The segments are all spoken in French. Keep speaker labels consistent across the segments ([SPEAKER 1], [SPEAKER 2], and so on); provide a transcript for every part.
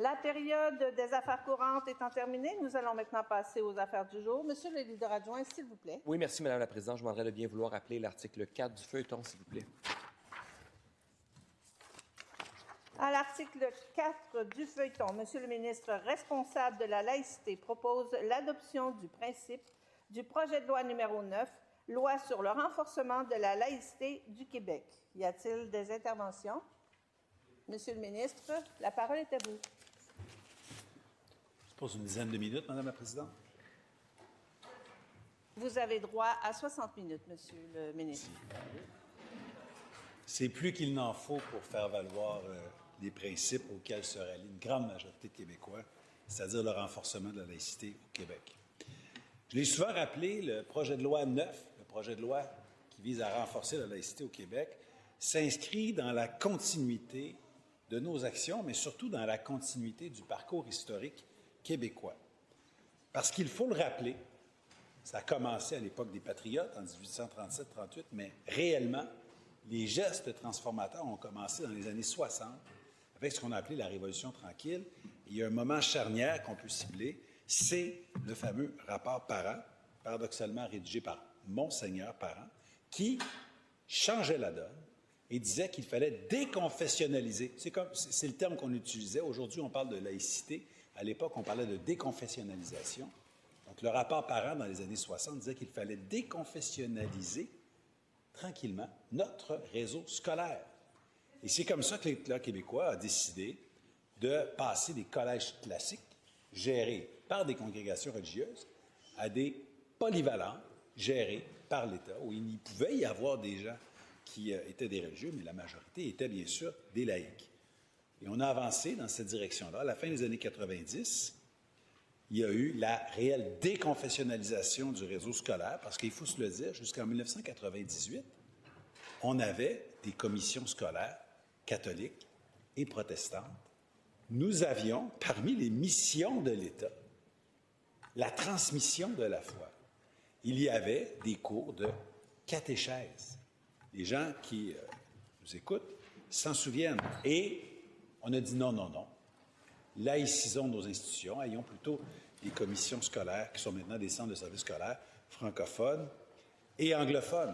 [SPEAKER 1] La période des affaires courantes étant terminée, nous allons maintenant passer aux affaires du jour. Monsieur le leader adjoint, s'il vous plaît.
[SPEAKER 2] Oui, merci, Madame la Présidente. Je demanderais de bien vouloir appeler l'article 4 du feuilleton, s'il vous plaît.
[SPEAKER 1] À l'article 4 du feuilleton, Monsieur le ministre responsable de la laïcité propose l'adoption du principe du projet de loi numéro 9, loi sur le renforcement de la laïcité du Québec. Y a-t-il des interventions? Monsieur le ministre, la parole est à vous.
[SPEAKER 3] Je pose une dizaine de minutes, Madame la Présidente.
[SPEAKER 1] Vous avez droit à 60 minutes, Monsieur le ministre.
[SPEAKER 3] C'est plus qu'il n'en faut pour faire valoir les principes auxquels se rallie une grande majorité de Québécois, c'est-à-dire le renforcement de la laïcité au Québec. Je l'ai souvent rappelé, le projet de loi 9, le projet de loi qui vise à renforcer la laïcité au Québec, s'inscrit dans la continuité de nos actions, mais surtout dans la continuité du parcours historique québécois. Parce qu'il faut le rappeler, ça a commencé à l'époque des Patriotes, en 1837-38, mais réellement, les gestes transformateurs ont commencé dans les années 60, avec ce qu'on a appelé la Révolution tranquille. Et il y a un moment charnière qu'on peut cibler, c'est le fameux rapport Parent, paradoxalement rédigé par Monseigneur Parent, qui changeait la donne et disait qu'il fallait déconfessionnaliser. C'est le terme qu'on utilisait. Aujourd'hui, on parle de laïcité. À l'époque, on parlait de déconfessionnalisation. Donc, le rapport Parent, dans les années 60, disait qu'il fallait déconfessionnaliser tranquillement notre réseau scolaire. Et c'est comme ça que l'État québécois a décidé de passer des collèges classiques, gérés par des congrégations religieuses, à des polyvalents, gérés par l'État, où il pouvait y avoir des gens qui étaient des religieux, mais la majorité était bien sûr des laïcs. Et on a avancé dans cette direction-là. À la fin des années 90, il y a eu la réelle déconfessionnalisation du réseau scolaire, parce qu'il faut se le dire, jusqu'en 1998, on avait des commissions scolaires catholiques et protestantes. Nous avions, parmi les missions de l'État, la transmission de la foi. Il y avait des cours de catéchèse. Les gens qui nous écoutent s'en souviennent. Et on a dit non, non, non. Laïcisons nos institutions, ayons plutôt des commissions scolaires qui sont maintenant des centres de services scolaires francophones et anglophones.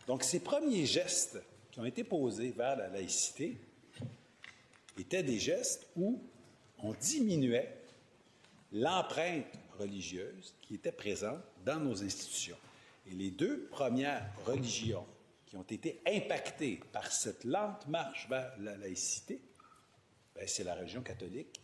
[SPEAKER 3] Donc, ces premiers gestes qui ont été posés vers la laïcité étaient des gestes où on diminuait l'empreinte religieuse qui était présente dans nos institutions. Et les deux premières religions qui ont été impactées par cette lente marche vers la laïcité, c'est la religion catholique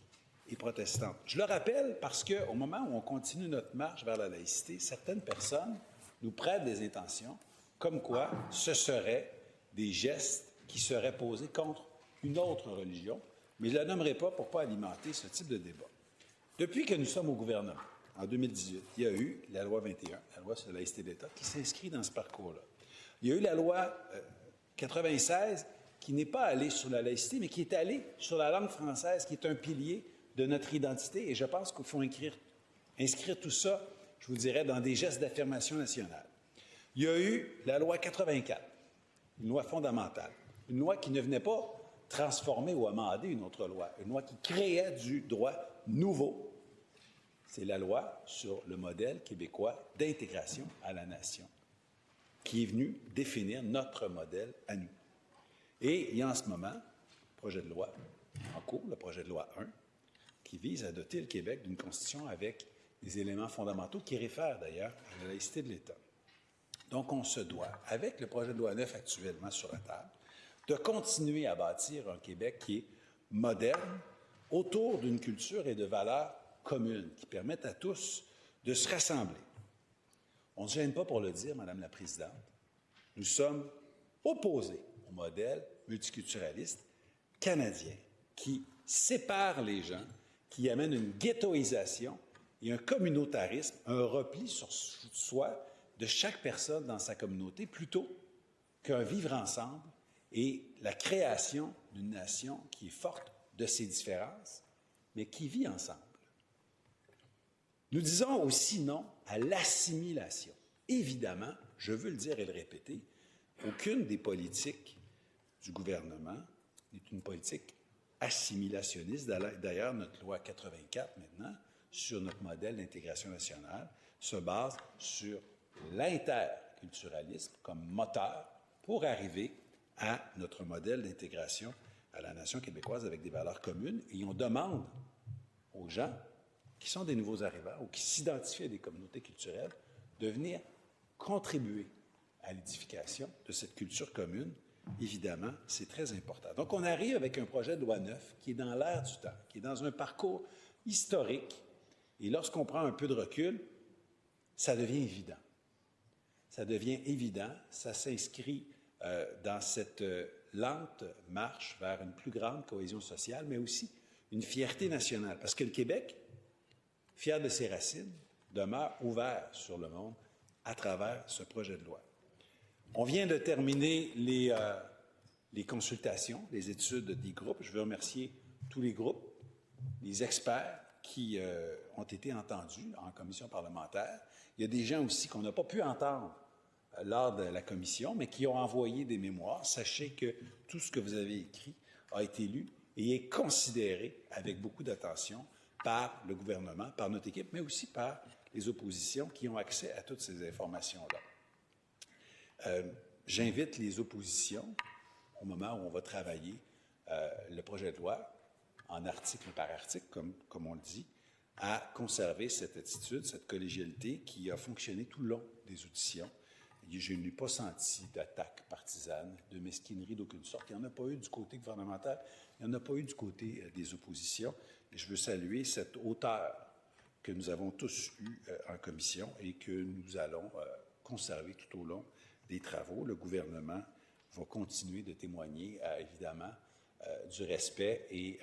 [SPEAKER 3] et protestante. Je le rappelle parce qu'au moment où on continue notre marche vers la laïcité, certaines personnes nous prêtent des intentions comme quoi ce seraient des gestes qui seraient posés contre une autre religion, mais je ne la nommerai pas pour ne pas alimenter ce type de débat. Depuis que nous sommes au gouvernement, en 2018, il y a eu la loi 21, la loi sur la laïcité d'État, qui s'inscrit dans ce parcours-là. Il y a eu la loi 96, qui n'est pas allée sur la laïcité, mais qui est allée sur la langue française, qui est un pilier de notre identité. Et je pense qu'il faut inscrire tout ça, je vous dirais, dans des gestes d'affirmation nationale. Il y a eu la loi 84, une loi fondamentale, une loi qui ne venait pas transformer ou amender une autre loi, une loi qui créait du droit nouveau. C'est la loi sur le modèle québécois d'intégration à la nation, qui est venue définir notre modèle à nous. Et il y a en ce moment un projet de loi en cours, le projet de loi 1, qui vise à doter le Québec d'une constitution avec des éléments fondamentaux qui réfèrent d'ailleurs à la laïcité de l'État. Donc, on se doit, avec le projet de loi 9 actuellement sur la table, de continuer à bâtir un Québec qui est moderne, autour d'une culture et de valeurs communes qui permettent à tous de se rassembler. On ne se gêne pas pour le dire, Madame la Présidente, nous sommes opposés au modèle multiculturaliste canadien qui sépare les gens, qui amène une ghettoisation et un communautarisme, un repli sur soi de chaque personne dans sa communauté, plutôt qu'un vivre ensemble et la création d'une nation qui est forte de ses différences, mais qui vit ensemble. Nous disons aussi non à l'assimilation. Évidemment, je veux le dire et le répéter, aucune des politiques du gouvernement n'est une politique assimilationniste. D'ailleurs, notre loi 84 maintenant, sur notre modèle d'intégration nationale, se base sur l'interculturalisme comme moteur pour arriver à notre modèle d'intégration à la nation québécoise avec des valeurs communes. Et on demande aux gens qui sont des nouveaux arrivants ou qui s'identifient à des communautés culturelles de venir contribuer à l'édification de cette culture commune. Évidemment, c'est très important. Donc, on arrive avec un projet de loi neuf qui est dans l'air du temps, qui est dans un parcours historique. Et lorsqu'on prend un peu de recul, ça devient évident. Ça devient évident, ça s'inscrit dans cette lente marche vers une plus grande cohésion sociale, mais aussi une fierté nationale. Parce que le Québec, fier de ses racines, demeure ouvert sur le monde à travers ce projet de loi. On vient de terminer les consultations, les études des groupes. Je veux remercier tous les groupes, les experts qui ont été entendus en commission parlementaire. Il y a des gens aussi qu'on n'a pas pu entendre lors de la commission, mais qui ont envoyé des mémoires. Sachez que tout ce que vous avez écrit a été lu et est considéré avec beaucoup d'attention par le gouvernement, par notre équipe, mais aussi par les oppositions qui ont accès à toutes ces informations-là. J'invite les oppositions, au moment où on va travailler le projet de loi, en article par article, comme on le dit, à conserver cette attitude, cette collégialité qui a fonctionné tout le long des auditions. Je n'ai pas senti d'attaque partisane, de mesquinerie d'aucune sorte. Il n'y en a pas eu du côté gouvernemental, il n'y en a pas eu du côté des oppositions. Et je veux saluer cette hauteur que nous avons tous eue en commission et que nous allons conserver tout au long des travaux. Le gouvernement va continuer de témoigner, évidemment, du respect et,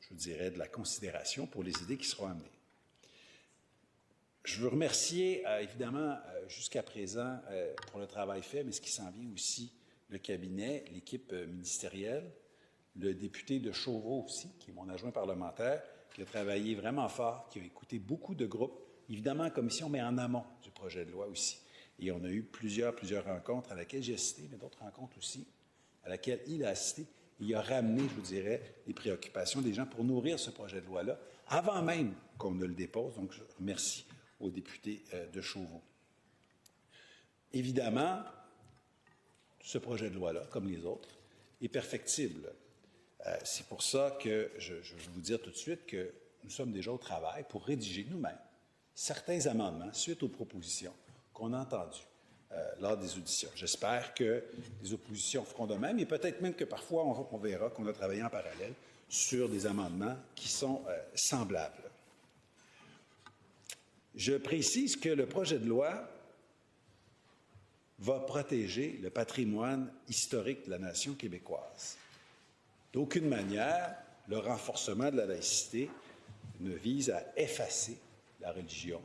[SPEAKER 3] je dirais, de la considération pour les idées qui seront amenées. Je veux remercier, évidemment, jusqu'à présent, pour le travail fait, mais ce qui s'en vient aussi, le cabinet, l'équipe ministérielle, le député de Chauveau aussi, qui est mon adjoint parlementaire, qui a travaillé vraiment fort, qui a écouté beaucoup de groupes, évidemment en commission, mais en amont du projet de loi aussi. Et on a eu plusieurs rencontres à laquelle j'ai assisté, mais d'autres rencontres aussi, à laquelle il a assisté. Il a ramené, je vous dirais, les préoccupations des gens pour nourrir ce projet de loi-là, avant même qu'on ne le dépose. Donc, je remercie aux députés de Chauveau. Évidemment, ce projet de loi-là, comme les autres, est perfectible. C'est pour ça que je veux vous dire tout de suite que nous sommes déjà au travail pour rédiger nous-mêmes certains amendements suite aux propositions qu'on a entendues lors des auditions. J'espère que les oppositions feront de même et peut-être même que parfois on verra qu'on a travaillé en parallèle sur des amendements qui sont semblables. Je précise que le projet de loi va protéger le patrimoine historique de la nation québécoise. D'aucune manière, le renforcement de la laïcité ne vise à effacer la religion,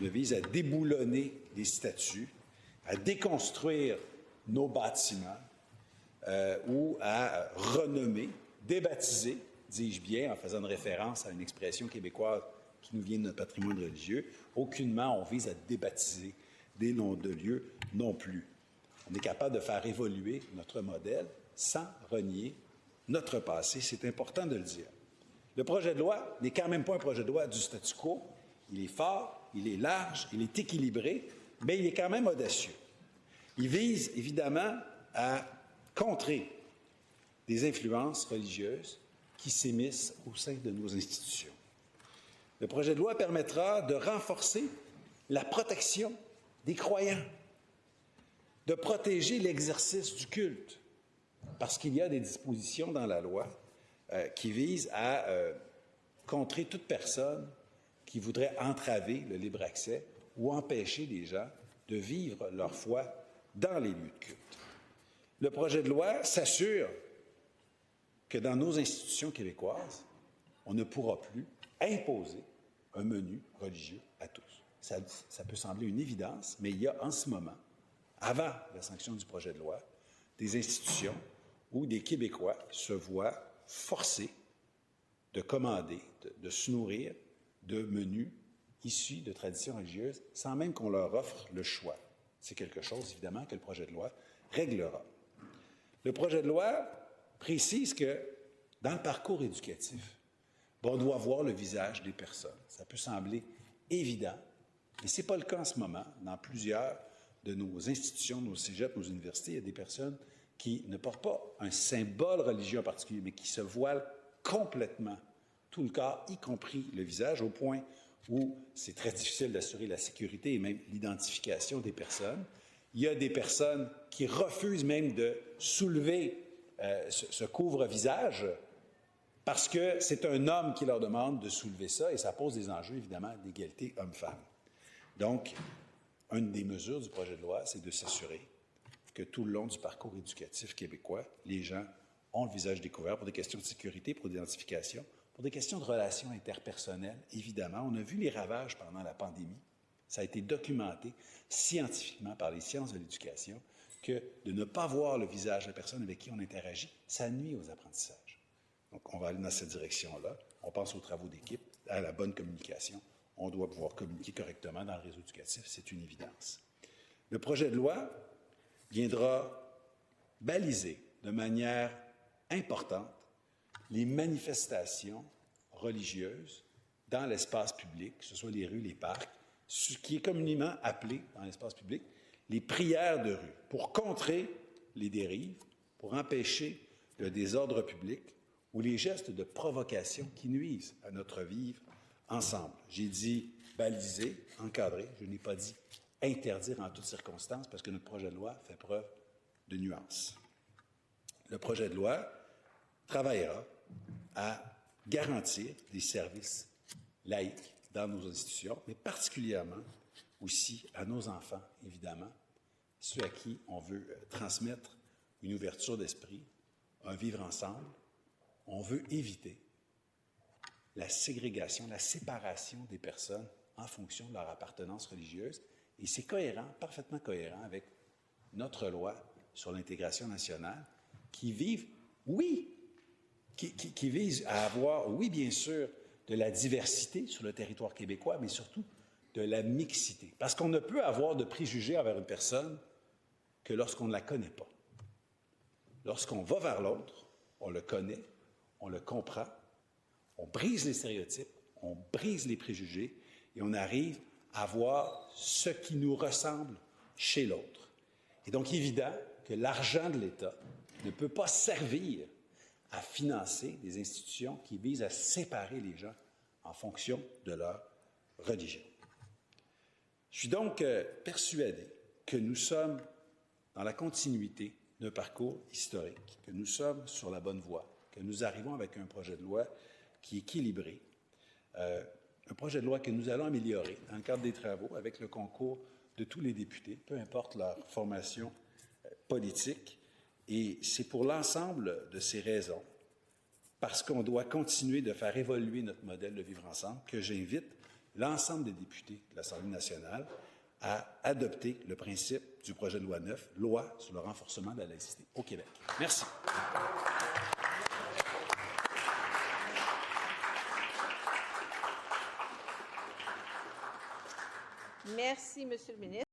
[SPEAKER 3] ne vise à déboulonner les statuts, à déconstruire nos bâtiments ou à renommer, débaptiser, dis-je bien, en faisant une référence à une expression québécoise qui nous vient de notre patrimoine religieux. Aucunement, on vise à débaptiser des noms de lieux non plus. On est capable de faire évoluer notre modèle sans renier notre passé. C'est important de le dire. Le projet de loi n'est quand même pas un projet de loi du statu quo. Il est fort, il est large, il est équilibré, mais il est quand même audacieux. Il vise évidemment à contrer des influences religieuses qui s'émissent au sein de nos institutions. Le projet de loi permettra de renforcer la protection des croyants, de protéger l'exercice du culte, parce qu'il y a des dispositions dans la loi qui visent à contrer toute personne qui voudrait entraver le libre accès ou empêcher les gens de vivre leur foi dans les lieux de culte. Le projet de loi s'assure que dans nos institutions québécoises, on ne pourra plus imposer un menu religieux à tous. Ça peut sembler une évidence, mais il y a en ce moment, avant la sanction du projet de loi, des institutions où des Québécois se voient forcés de commander, de se nourrir de menus issus de traditions religieuses sans même qu'on leur offre le choix. C'est quelque chose, évidemment, que le projet de loi réglera. Le projet de loi précise que Dans le parcours éducatif, on doit voir le visage des personnes. Ça peut sembler évident, mais ce n'est pas le cas en ce moment. Dans plusieurs de nos institutions, nos cégeps, nos universités, il y a des personnes qui ne portent pas un symbole religieux en particulier, mais qui se voilent complètement tout le corps, y compris le visage, au point où c'est très difficile d'assurer la sécurité et même l'identification des personnes. Il y a des personnes qui refusent même de soulever ce couvre-visage parce que c'est un homme qui leur demande de soulever ça et ça pose des enjeux, évidemment, d'égalité homme-femme. Donc, une des mesures du projet de loi, c'est de s'assurer que tout le long du parcours éducatif québécois, les gens ont le visage découvert pour des questions de sécurité, pour d'identification, pour des questions de relations interpersonnelles, évidemment. On a vu les ravages pendant la pandémie. Ça a été documenté scientifiquement par les sciences de l'éducation que de ne pas voir le visage de la personne avec qui on interagit, ça nuit aux apprentissages. Donc, on va aller dans cette direction-là. On pense aux travaux d'équipe, à la bonne communication. On doit pouvoir communiquer correctement dans le réseau éducatif, c'est une évidence. Le projet de loi viendra baliser de manière importante les manifestations religieuses dans l'espace public, que ce soit les rues, les parcs, ce qui est communément appelé dans l'espace public les prières de rue, pour contrer les dérives, pour empêcher le désordre public ou les gestes de provocation qui nuisent à notre vivre ensemble. J'ai dit baliser, encadrer, je n'ai pas dit interdire en toutes circonstances parce que notre projet de loi fait preuve de nuance. Le projet de loi travaillera à garantir des services laïques dans nos institutions, mais particulièrement aussi à nos enfants, évidemment, ceux à qui on veut transmettre une ouverture d'esprit, un vivre ensemble. On veut éviter la ségrégation, la séparation des personnes en fonction de leur appartenance religieuse. Et c'est cohérent, parfaitement cohérent avec notre loi sur l'intégration nationale qui vise à avoir, oui, bien sûr, de la diversité sur le territoire québécois, mais surtout de la mixité. Parce qu'on ne peut avoir de préjugés envers une personne que lorsqu'on ne la connaît pas. Lorsqu'on va vers l'autre, on le connaît, on le comprend, on brise les stéréotypes, on brise les préjugés et on arrive à voir ce qui nous ressemble chez l'autre. Et donc, évident que l'argent de l'État ne peut pas servir à financer des institutions qui visent à séparer les gens en fonction de leur religion. Je suis donc persuadé que nous sommes dans la continuité d'un parcours historique, que nous sommes sur la bonne voie, que nous arrivons avec un projet de loi qui est équilibré, un projet de loi que nous allons améliorer dans le cadre des travaux avec le concours de tous les députés, peu importe leur formation politique. Et c'est pour l'ensemble de ces raisons, parce qu'on doit continuer de faire évoluer notre modèle de vivre ensemble, que j'invite l'ensemble des députés de l'Assemblée nationale à adopter le principe du projet de loi 9, loi sur le renforcement de la laïcité au Québec. Merci.
[SPEAKER 1] Merci, Monsieur le ministre.